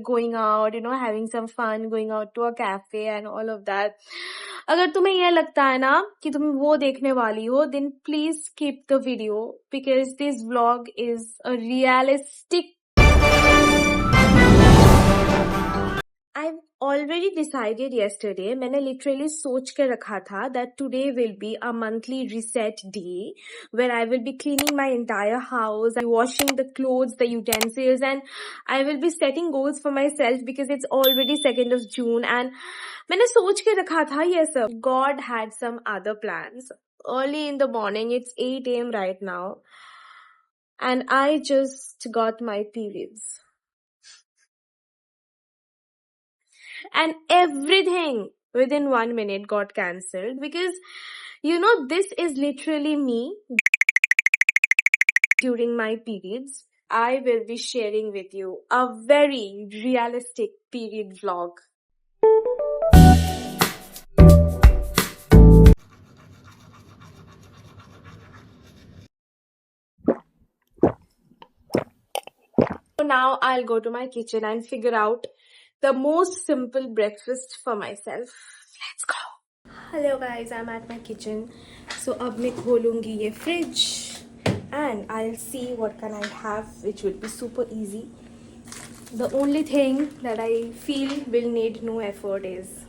going out, having some fun, going out to a cafe and all of that. अगर तुम्हें यह लगता है ना कि तुम वो देखने वाली हो, then please skip the video because this vlog is a realistic. I've already decided yesterday, मैंने literally सोच के रखा था that today will be a monthly reset day where I will be cleaning my entire house, washing the clothes, the utensils, and I will be setting goals for myself because it's already 2nd of June and मैंने सोच के रखा था ये सब. God had some other plans. Early in the morning, it's 8 a.m. right now, and I just got my periods. And everything within 1 minute got cancelled because this is literally me during my periods. I will be sharing with you a very realistic period vlog. So now I'll go to my kitchen and figure out the most simple breakfast for myself. Let's go. Hello guys, I'm at my kitchen. So अब मैं खोलूंगी ये fridge and I'll see what can I have which will be super easy. The only thing that I feel will need no effort is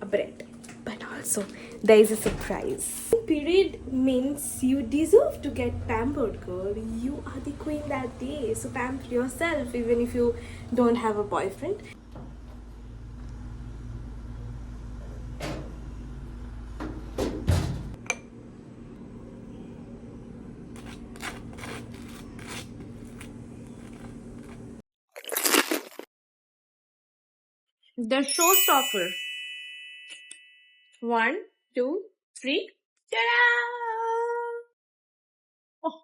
a bread. But also there is a surprise. Period means you deserve to get pampered, girl. You are the queen that day. So pamper yourself even if you don't have a boyfriend. The showstopper. 1, 2, 3. Ta-da! Oh.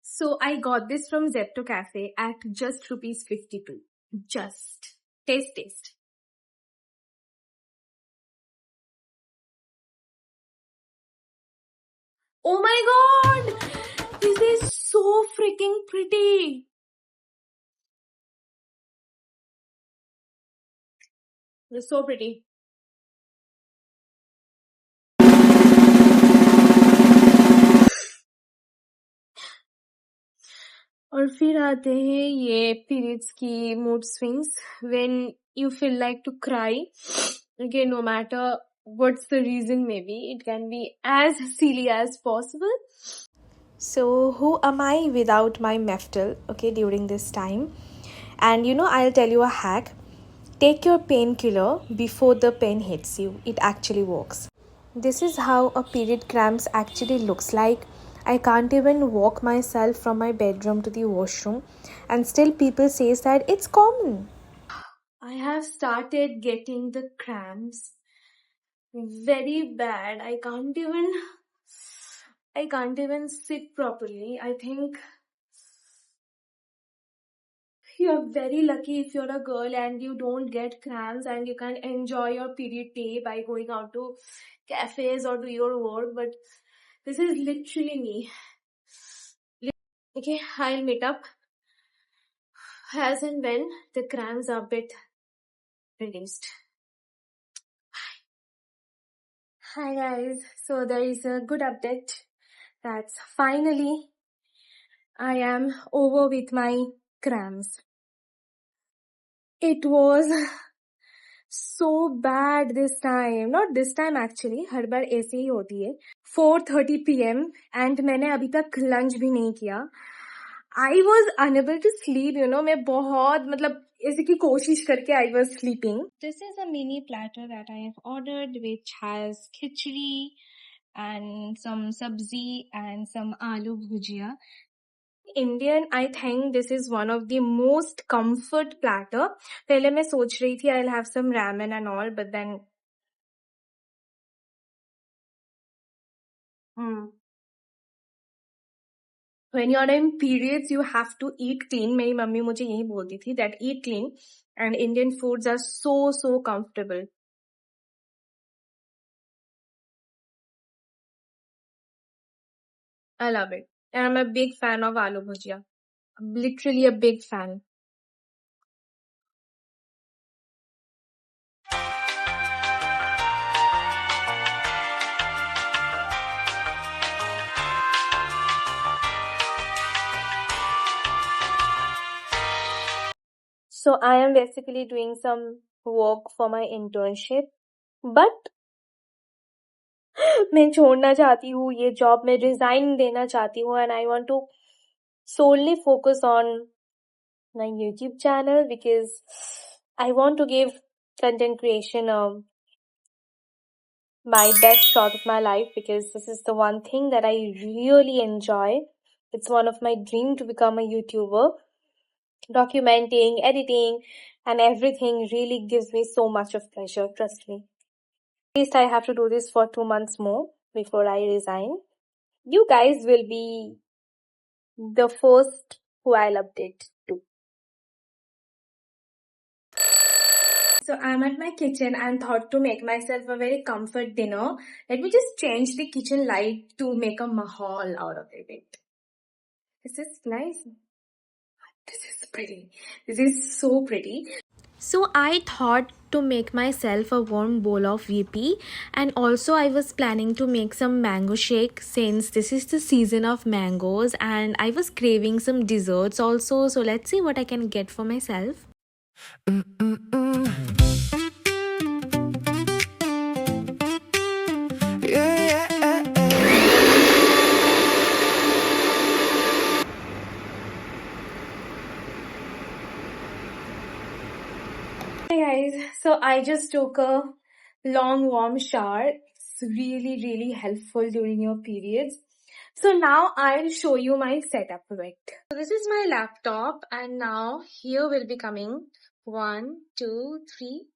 So I got this from Zepto Cafe at just rupees 52. Just. Taste. Oh my god! This is so freaking pretty. It's so pretty. और फिर आते हैं ये periods की mood swings when you feel like to cry. Okay, no matter what's the reason, maybe it can be as silly as possible. So who am I without my Meftal, okay, during this time? And I'll tell you a hack. Take your painkiller before the pain hits you. It actually works. This is how a period cramps actually looks like. I can't even walk myself from my bedroom to the washroom and still people says that it's common. I have started getting the cramps very bad. I can't even sit properly. I think you're very lucky if you're a girl and you don't get cramps and you can enjoy your period day by going out to cafes or do your work, but this is literally me. Okay, I'll meet up as and when the cramps are a bit reduced. Hi guys, so there is a good update that's finally I am over with my cramps. It was so bad this time. Not this time actually, हर बार ऐसे ही होती है. 4:30 p.m. and मैंने अभी तक lunch भी नहीं किया. I was unable to sleep, मैं बहुत ऐसे की कोशिश करके I was sleeping. This is a mini platter that I have ordered which has khichdi and some sabzi and some aloo bhujia. Indian, I think this is one of the most comfort platter. पहले मैं सोच रही थी I'll have some ramen and all, but then when you're in periods, you have to eat clean. मेरी mummy मुझे यही बोलती थी that eat clean and Indian foods are so comfortable. I love it. And I'm a big fan of aloo bhujia. I'm literally a big fan. So I am basically doing some work for my internship, but मैं छोड़ना चाहती हूँ ये job, मैं resign देना चाहती हूँ, and I want to solely focus on my YouTube channel because I want to give content creation my best shot of my life, because this is the one thing that I really enjoy. It's one of my dream to become a YouTuber. Documenting, editing, and everything really gives me so much of pleasure, trust me. At least I have to do this for 2 months more before I resign. You guys will be the first who I'll update to. So I'm at my kitchen and thought to make myself a very comfort dinner. Let me just change the kitchen light to make a mahal out of it. This is nice. This is pretty. This is so pretty. So I thought to make myself a warm bowl of VP, and also I was planning to make some mango shake since this is the season of mangoes, and I was craving some desserts also. So let's see what I can get for myself. Hey guys, so I just took a long warm shower. It's really helpful during your periods. So now I'll show you my setup of it. So this is my laptop, and now here will be coming 1, 2, 3.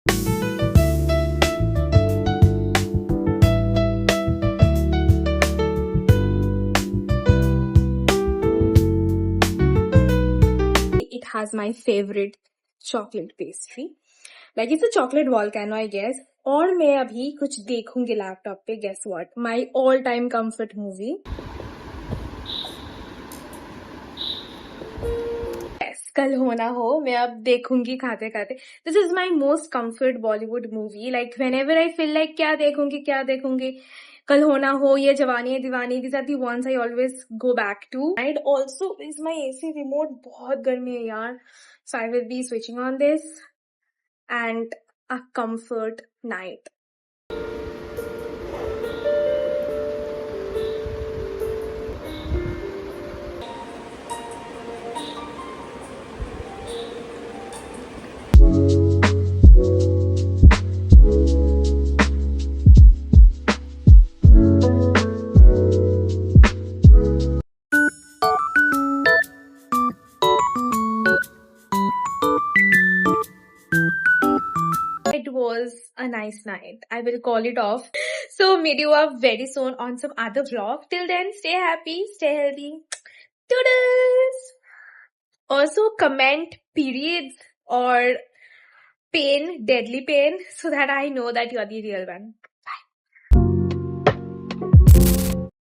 It has my favorite chocolate pastry. Like it's a chocolate volcano, I guess. और मैं अभी कुछ देखूंगी laptop पे. Guess what? My all-time comfort movie. Yes, कल हो ना हो मैं अब देखूंगी खाते खाते. This is my most comfort Bollywood movie. Like whenever I feel like क्या देखूंगी, कल हो ना हो, ये जवानी है दीवानी, these are the ones I always go back to. And also is my AC remote. बहुत गर्मी है यार. So I will be switching on this and a comfort night. It was a nice night. I will call it off. So meet you up very soon on some other vlog. Till then, stay happy, stay healthy. Toodles! Also comment periods or pain, deadly pain, so that I know that you're the real one.